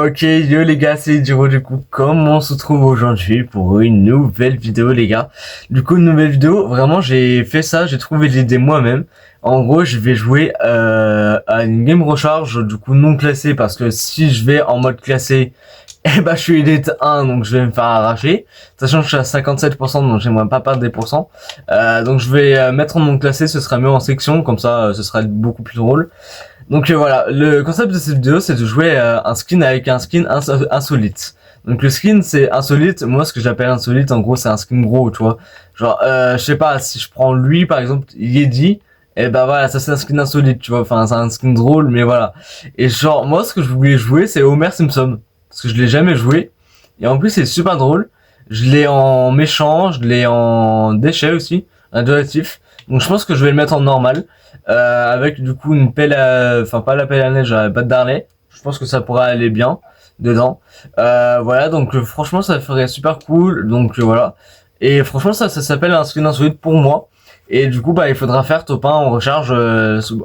Ok, yo les gars, c'est Diro du coup, comment on se trouve aujourd'hui pour une nouvelle vidéo les gars. Du coup, une nouvelle vidéo, vraiment j'ai fait ça, j'ai trouvé l'idée moi-même. En gros, je vais jouer à une game recharge, du coup non classée, parce que si je vais en mode classé, eh ben je suis élite 1, donc je vais me faire arracher. Sachant que je suis à 57%, donc j'aimerais pas perdre des pourcents. Donc je vais mettre en non classé, ce sera mieux en section, comme ça ce sera beaucoup plus drôle. Donc voilà, le concept de cette vidéo c'est de jouer un skin avec un skin insolite. Donc le skin c'est insolite, moi ce que j'appelle insolite en gros c'est un skin gros, tu vois. Genre je sais pas, si je prends lui par exemple, Yedi, et ben voilà, ça c'est un skin insolite, tu vois, enfin c'est un skin drôle mais voilà. Et genre moi ce que je voulais jouer c'est Homer Simpson, parce que je l'ai jamais joué, et en plus c'est super drôle. Je l'ai en méchant, je l'ai en déchet aussi, radioactif. Donc je pense que je vais le mettre en normal. Avec du coup une pelle enfin pas la pelle à neige, la batte d'Harley. Je pense que ça pourrait aller bien dedans. Voilà, donc franchement ça ferait super cool. Donc voilà. Et franchement ça s'appelle un skin insolite pour moi. Et du coup bah il faudra faire top 1 en recharge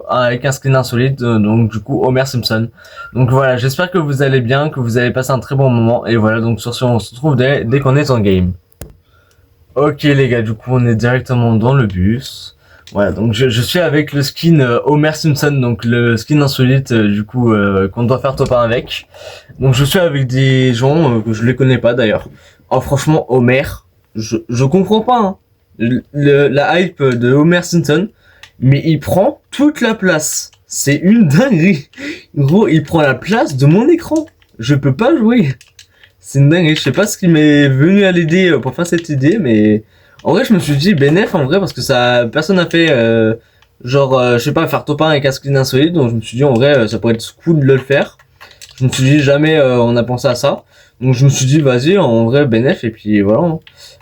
avec un skin insolite. Donc du coup Homer Simpson. Donc voilà, j'espère que vous allez bien, que vous avez passé un très bon moment. Et voilà, donc sur ce on se retrouve dès qu'on est en game. Ok les gars, du coup on est directement dans le bus. Voilà, donc je suis avec le skin Homer Simpson, donc le skin insolite du coup qu'on doit faire top 1 avec. Donc je suis avec des gens que je les connais pas d'ailleurs. Oh franchement Homer, je comprends pas hein. La hype de Homer Simpson, mais il prend toute la place. C'est une dinguerie. Gros, il prend la place de mon écran. Je peux pas jouer. C'est une dingue, je sais pas ce qui m'est venu à l'idée pour faire cette idée, mais en vrai je me suis dit bénéf en vrai parce que ça personne n'a fait je sais pas faire top 1 avec un skin insolite, donc je me suis dit en vrai ça pourrait être cool de le faire. Je me suis dit jamais on a pensé à ça, donc je me suis dit vas-y en vrai bénéf et puis voilà.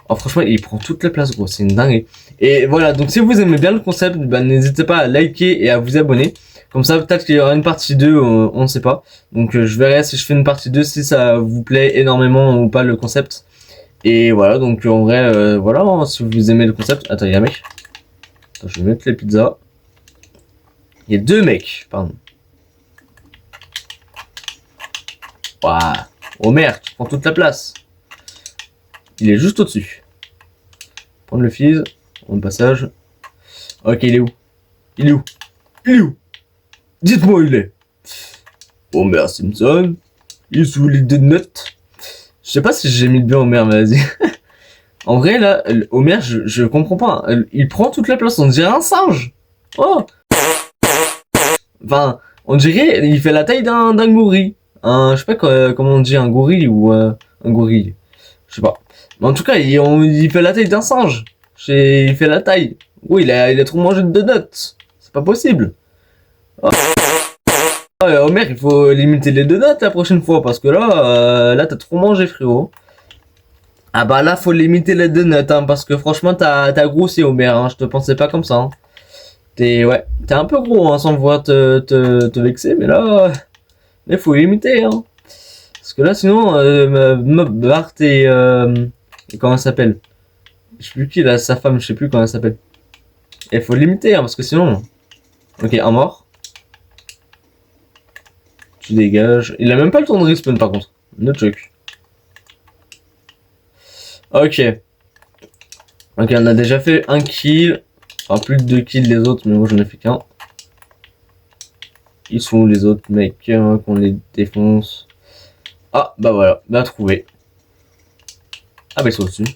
Alors franchement il prend toute la place gros, c'est une dingue. Et voilà, donc si vous aimez bien le concept, bah, n'hésitez pas à liker et à vous abonner. Comme ça, peut-être qu'il y aura une partie 2, on ne sait pas. Donc je verrai si je fais une partie 2, si ça vous plaît énormément ou pas le concept. Et voilà, donc en vrai, voilà, hein, si vous aimez le concept. Attends, il y a un mec. Attends, je vais mettre les pizzas. Il y a deux mecs, pardon. Waouh. Oh merde, tu prends toute la place. Il est juste au-dessus. Prendre le fils, on passage. Ok, il est où? Il est où? Il est où? Dites-moi où il est. Homer Simpson. Il est sous les deux notes. Je sais pas si j'ai mis le bien Homer, mais vas-y. En vrai, là, Homer, je comprends pas. Il prend toute la place, on dirait un singe. Oh. Enfin, on dirait, il fait la taille d'un gorille. Je sais pas comment on dit, un gorille ou un gorille. Je sais pas. Mais en tout cas, il fait la taille d'un singe. Il fait la taille. Oui, il a trop mangé de donuts. C'est pas possible. Oh. Homer, il faut limiter les donuts la prochaine fois parce que là t'as trop mangé, frérot. Ah bah là, faut limiter les donuts, hein, parce que franchement, t'as grossi, Homer, hein, je te pensais pas comme ça. Hein. T'es un peu gros, hein, sans vouloir te vexer, mais là, il faut limiter, hein. Parce que là, sinon, Bart et comment elle s'appelle? Je sais plus qui, là, sa femme, je sais plus comment elle s'appelle. Il faut limiter, hein, parce que sinon... Ok, un mort. Tu dégages. Il a même pas le temps de respawn, par contre. No truc. Ok. Ok, on a déjà fait un kill. Enfin, plus de 2 kills les autres, mais moi j'en ai fait qu'un. Ils sont où les autres mecs qu'on les défonce? Ah, bah voilà, bah trouvé. Ah bah ils sont au-dessus.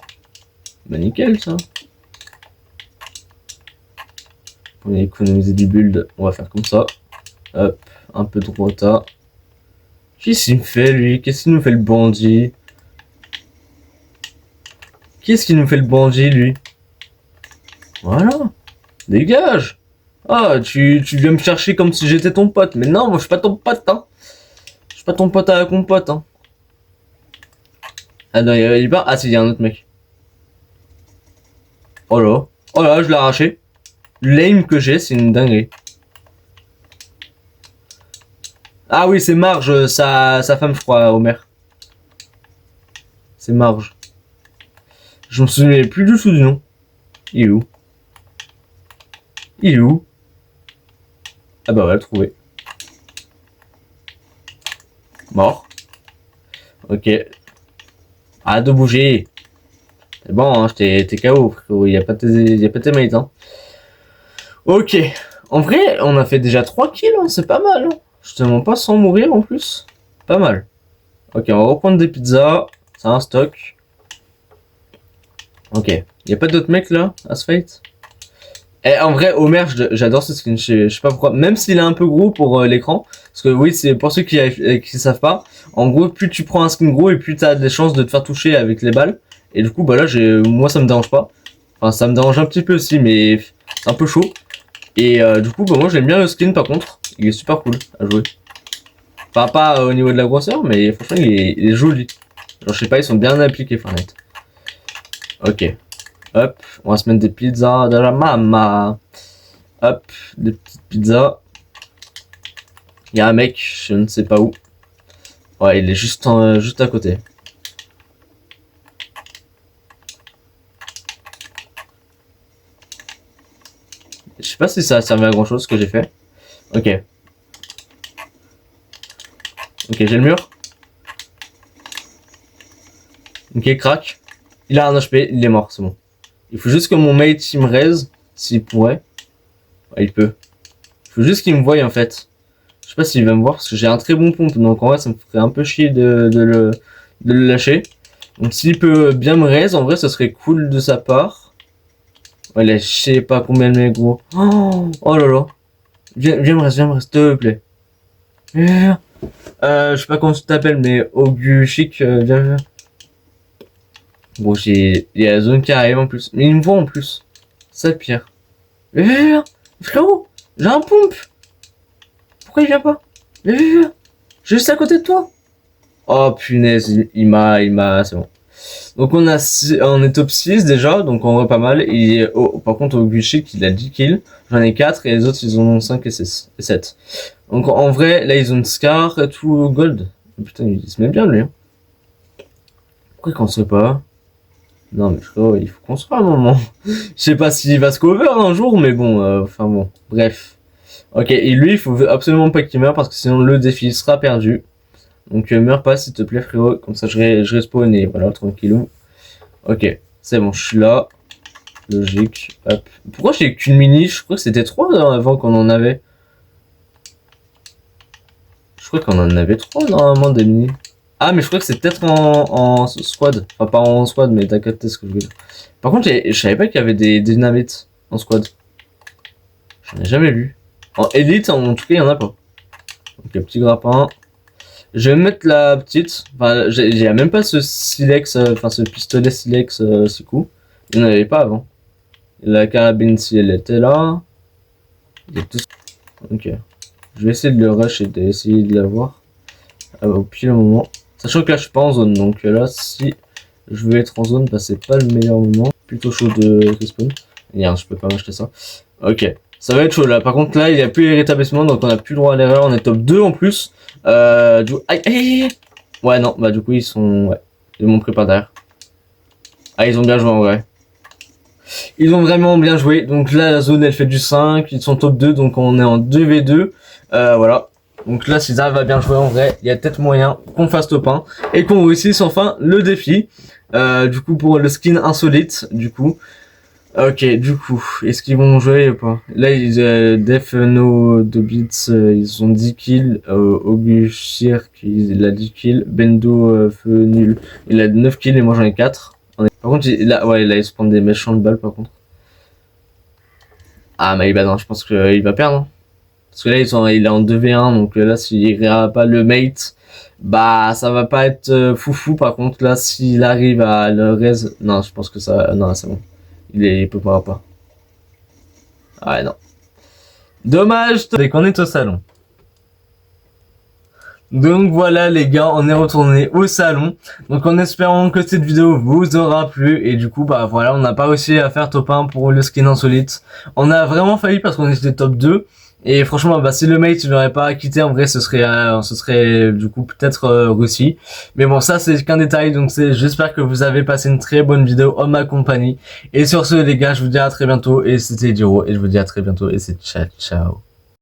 Bah nickel ça. Pour économiser du build, on va faire comme ça. Hop, un peu de rota. Qu'est-ce qu'il me fait lui? Qu'est-ce qu'il nous fait le bandit? Qu'est-ce qu'il nous fait le bandit lui? Voilà. Dégage! Ah, tu viens me chercher comme si j'étais ton pote. Mais non, moi je suis pas ton pote, hein. Je suis pas ton pote à la compote, hein. Ah non, il est pas. Ah si, il y a un autre mec. Oh là. Oh là, je l'ai arraché. L'aim que j'ai, c'est une dinguerie. Ah oui, c'est Marge, sa femme, je crois, Homer. C'est Marge. Je me souviens plus du tout du nom. Il est où? Il est où? Ah bah ouais, trouvé. Mort. Ok. Arrête de bouger. C'est bon, hein, t'es KO, frérot. Y a pas tes mates, hein. Ok. En vrai, on a fait déjà 3 kills, hein, c'est pas mal. Hein. Je te mens pas sans mourir en plus. Pas mal. Ok, on va reprendre des pizzas. C'est un stock. Ok. Y a pas d'autres mecs là à ce fight? Et en vrai, Homer, j'adore ce skin. Je sais pas pourquoi. Même s'il est un peu gros pour l'écran. Parce que oui, c'est pour ceux qui savent pas. En gros, plus tu prends un skin gros et plus t'as des chances de te faire toucher avec les balles. Et du coup, bah là, moi, ça me dérange pas. Enfin, ça me dérange un petit peu aussi, mais c'est un peu chaud. Et du coup, bah moi, j'aime bien le skin par contre. Il est super cool à jouer. Enfin, pas au niveau de la grosseur, mais franchement, il est joli. Genre, je sais pas, ils sont bien appliqués, Fortnite. Ok. Hop, on va se mettre des pizzas de la mama. Hop, des petites pizzas. Il y a un mec, je ne sais pas où. Ouais, il est juste à côté. Je sais pas si ça a servi à grand chose ce que j'ai fait. Ok. Ok, j'ai le mur. Ok, crack. Il a un HP, il est mort, c'est bon. Il faut juste que mon mate il me raise, s'il pourrait. Ouais, il peut. Il faut juste qu'il me voie en fait. Je sais pas s'il va me voir parce que j'ai un très bon pompe, donc en vrai ça me ferait un peu chier de le lâcher. Donc s'il peut bien me raise, en vrai ça serait cool de sa part. Ouais, là, je sais pas combien de mecs gros. Oh là là. Viens me raise, s'il te plaît. Viens. Je sais pas comment tu t'appelles, mais Augu Chic, viens. Bon, il y a la zone qui arrive en plus. Mais il me voit en plus. C'est le pire. Frérot, j'ai un pompe. Pourquoi il vient pas? Je suis juste à côté de toi. Oh punaise, il m'a, c'est bon. Donc on est top 6 déjà, donc on voit pas mal. Et par contre au Gushik il a 10 kills, j'en ai 4 et les autres ils en ont 5 et 7. Donc en vrai là ils ont une Scar et tout gold. Putain il se met bien lui. Hein. Pourquoi il construit pas? Non mais frérot il faut construire à un moment. Je sais pas s'il va se cover un jour mais bon, enfin bon, bref. Ok et lui il faut absolument pas qu'il meure parce que sinon le défi sera perdu. Donc meurs pas s'il te plaît frérot, comme ça je respawn et voilà tranquillou. Ok, c'est bon, je suis là. Logique, hop. Pourquoi j'ai qu'une mini? Je crois que c'était 3 avant qu'on en avait. Je crois qu'on en avait 3 normalement des mini. Ah mais je crois que c'est peut-être en squad. Enfin pas en squad mais t'as capté ce que je veux dire. Par contre je savais pas qu'il y avait des dynamites en squad. J'en ai jamais vu. En élite en tout cas il y en a pas. Ok petit grappin. Je vais mettre la petite. Enfin, j'ai même pas ce silex, enfin ce pistolet silex, c'est cool. Il n'y en avait pas avant. La carabine, si elle était là. Il y a tout... Ok. Je vais essayer de le rush et d'essayer de l'avoir. Au pile moment. Sachant que là, je suis pas en zone. Donc là, si je veux être en zone, bah, c'est pas le meilleur moment. Plutôt chaud de respawn. Merde, je peux pas m'acheter ça. Ok. Ça va être chaud là. Par contre, là, il n'y a plus les rétablissements. Donc on a plus le droit à l'erreur. On est top 2 en plus. Aïe. Ouais, non, bah du coup, ils sont... Ouais, ils m'ont pris par derrière. Ah, ils ont bien joué en vrai. Ils ont vraiment bien joué. Donc là, la zone, elle fait du 5. Ils sont top 2, donc on est en 2v2. Voilà. Donc là, s'ils arrivent à bien jouer en vrai, il y a peut-être moyen qu'on fasse top 1. Et qu'on réussisse enfin le défi. Du coup, pour le skin insolite, du coup. Ok, du coup, est-ce qu'ils vont jouer ou pas? Là, Def No Dobits, ils ont 10 kills. Augushir, il a 10 kills. Bendo Feu Nul, il a 9 kills et moi j'en ai 4. Par contre, là, il se prend des méchants de balles par contre. Ah, mais bah non, je pense qu'il va perdre. Hein. Parce que là, il est en 2v1, donc là, s'il rira pas le mate, bah ça va pas être foufou. Par contre, là, s'il arrive à le raise, non, je pense que ça, non, c'est bon. Il peut pas. Ah non. Dommage, dès qu'on est au salon. Donc voilà les gars, on est retourné au salon. Donc en espérant que cette vidéo vous aura plu. Et du coup bah voilà, on n'a pas réussi à faire top 1 pour le skin insolite. On a vraiment failli parce qu'on était top 2. Et franchement bah si le mate ne l'aurait pas quitté en vrai ce serait du coup peut-être réussi. Mais bon ça c'est qu'un détail. Donc j'espère que vous avez passé une très bonne vidéo en ma compagnie. Et sur ce les gars je vous dis à très bientôt. Et c'était Diro et je vous dis à très bientôt et c'est ciao ciao.